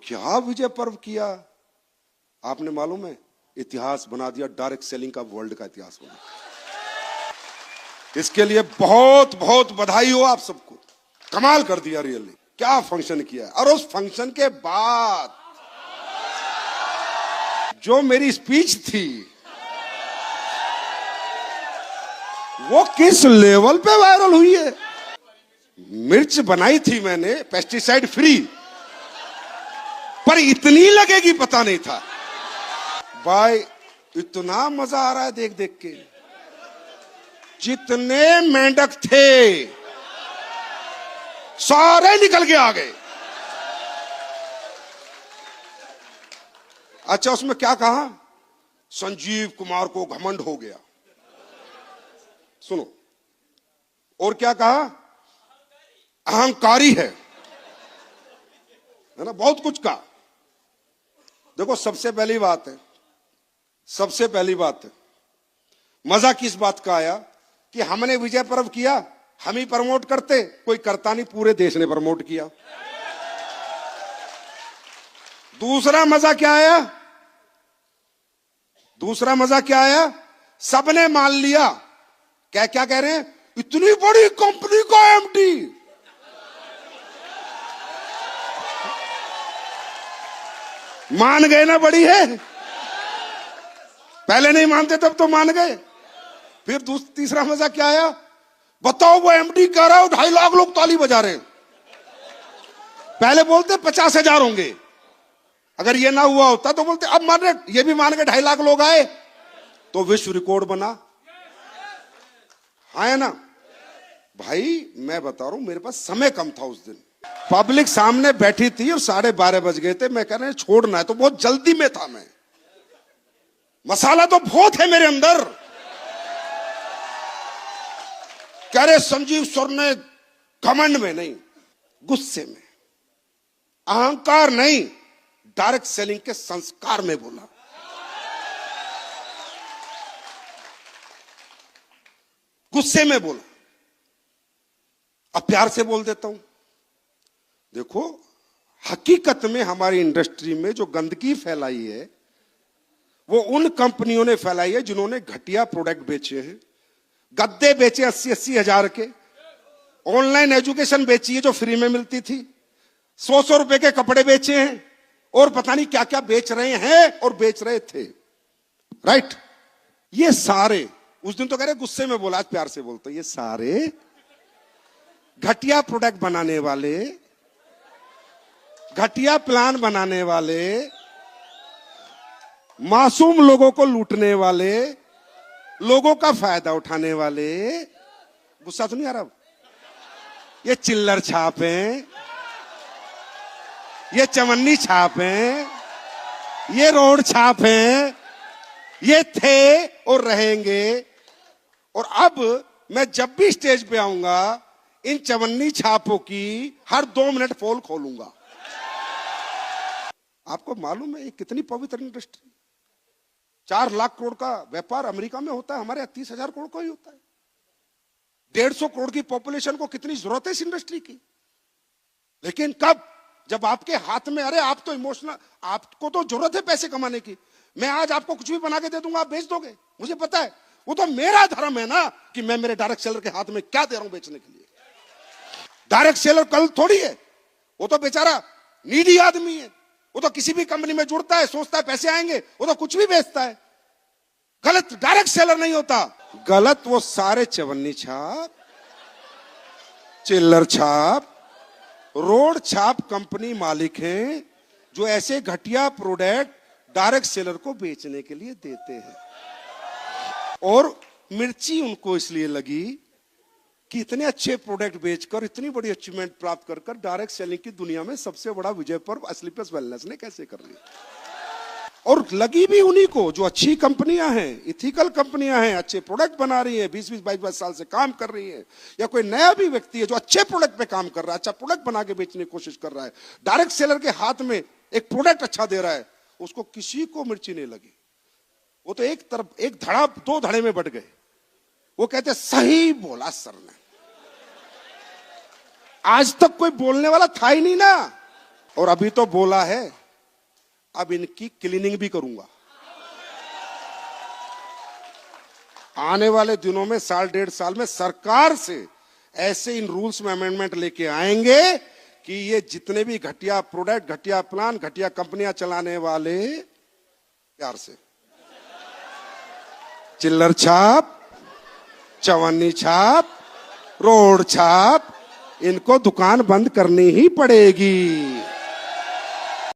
क्या विजय पर्व किया आपने, मालूम है? इतिहास बना दिया, डायरेक्ट सेलिंग का वर्ल्ड का इतिहास बना। इसके लिए बहुत बहुत बधाई हो आप सबको, कमाल कर दिया रियली। क्या फंक्शन किया। और उस फंक्शन के बाद जो मेरी स्पीच थी वो किस लेवल पे वायरल हुई है। मिर्च बनाई थी मैंने पेस्टिसाइड फ्री, पर इतनी लगेगी पता नहीं था। भाई इतना मजा आ रहा है देख देख के। जितने मेंढक थे सारे निकल के आ गए। अच्छा, उसमें क्या कहा? संजीव कुमार को घमंड हो गया। सुनो, और क्या कहा? अहंकारी है ना, बहुत कुछ कहा। देखो, सबसे पहली बात है, मजा किस बात का आया कि हमने विजय पर्व किया, हम ही प्रमोट करते, कोई करता नहीं, पूरे देश ने प्रमोट किया। दूसरा मजा क्या आया? सबने मान लिया। क्या कह रहे हैं? इतनी बड़ी कंपनी का एमडी। मान गए ना, बड़ी है। पहले नहीं मानते, तब तो मान गए। फिर तीसरा मजा क्या आया? बताओ, वो एमडी कह रहा है 2.5 लाख लोग ताली बजा रहे हैं। पहले बोलते 50,000 होंगे, अगर ये ना हुआ होता तो बोलते अब मान रहे, ये भी मान के 2.5 लाख लोग आए तो विश्व रिकॉर्ड बना। हाँ है ना भाई? मैं बता रहा हूं, मेरे पास समय कम था उस दिन, पब्लिक सामने बैठी थी और 12:30 बज गए थे। मैं कह रहा छोड़ना है, तो बहुत जल्दी में था मैं, मसाला तो बहुत है मेरे अंदर। कह रहे संजीव सर ने घमंड में नहीं, गुस्से में, अहंकार नहीं, डायरेक्ट सेलिंग के संस्कार में बोला। गुस्से में बोला। अब प्यार से बोल देता हूं। देखो, हकीकत में हमारी इंडस्ट्री में जो गंदगी फैलाई है वो उन कंपनियों ने फैलाई है जिन्होंने घटिया प्रोडक्ट बेचे हैं। गद्दे बेचे 80-80 हजार के, ऑनलाइन एजुकेशन बेची है जो फ्री में मिलती थी, 100 रुपए के कपड़े बेचे हैं, और पता नहीं क्या क्या बेच रहे हैं और बेच रहे थे। राइट? ये सारे, उस दिन तो कह रहे गुस्से में बोला, आज प्यार से बोलते, ये सारे घटिया प्रोडक्ट बनाने वाले, घटिया प्लान बनाने वाले, मासूम लोगों को लूटने वाले, लोगों का फायदा उठाने वाले। गुस्सा तो नहीं आ रहा? ये चिल्लर छाप हैं, ये चवन्नी छाप हैं, ये रोड छाप हैं, ये थे और रहेंगे। और अब मैं जब भी स्टेज पे आऊंगा, इन चवन्नी छापों की हर 2 मिनट पोल खोलूंगा। आपको मालूम है ये कितनी पवित्र इंडस्ट्री? 4 लाख करोड़ का व्यापार अमेरिका में होता है, हमारे 30,000 करोड़ का ही होता है। 150 करोड़ की पॉपुलेशन को कितनी जरूरत है इस इंडस्ट्री की। लेकिन कब? जब आपके हाथ में, अरे आप तो इमोशनल, आपको तो जरूरत है पैसे कमाने की। मैं आज आपको कुछ भी बना के दे दूंगा, आप बेच दोगे, मुझे पता है। वो तो मेरा धर्म है ना कि मैं मेरे डायरेक्ट सेलर के हाथ में क्या दे रहा हूं बेचने के लिए। डायरेक्ट सेलर कल थोड़ी है, वो तो बेचारा नीडी आदमी है। वो तो किसी भी कंपनी में जुड़ता है, सोचता है पैसे आएंगे, वो तो कुछ भी बेचता है। गलत डायरेक्ट सेलर नहीं होता, गलत वो सारे चवन्नी छाप, चिल्लर छाप, रोड छाप कंपनी मालिक हैं जो ऐसे घटिया प्रोडक्ट डायरेक्ट सेलर को बेचने के लिए देते हैं। और मिर्ची उनको इसलिए लगी कि इतने अच्छे प्रोडक्ट बेचकर इतनी बड़ी अचीवमेंट प्राप्त कर कर डायरेक्ट सेलिंग की दुनिया में सबसे बड़ा विजय पर्व असली प्लस वेलनेस ने कैसे कर लिया। और लगी भी उन्हीं को जो अच्छी कंपनियां हैं, इथिकल कंपनियां हैं, अच्छे प्रोडक्ट बना रही है, 20-20, 22-22 साल से काम कर रही है, या कोई नया भी व्यक्ति है जो अच्छे प्रोडक्ट पे काम कर रहा है, अच्छा प्रोडक्ट बना के बेचने की कोशिश कर रहा है, डायरेक्ट सेलर के हाथ में एक प्रोडक्ट अच्छा दे रहा है, उसको किसी को मिर्ची नहीं लगी। वो तो एक तरफ, एक धड़ा 2 धड़े में बट गए। वो कहते सही बोला सर ने। आज तक कोई बोलने वाला था ही नहीं ना। और अभी तो बोला है, अब इनकी क्लीनिंग भी करूंगा। आने वाले दिनों में, साल डेढ़ साल में सरकार से ऐसे इन रूल्स में अमेंडमेंट लेके आएंगे कि ये जितने भी घटिया प्रोडक्ट, घटिया प्लान, घटिया कंपनियां चलाने वाले, प्यार से चिल्लर छाप, चवन्नी छाप, रोड छाप, इनको दुकान बंद करनी ही पड़ेगी।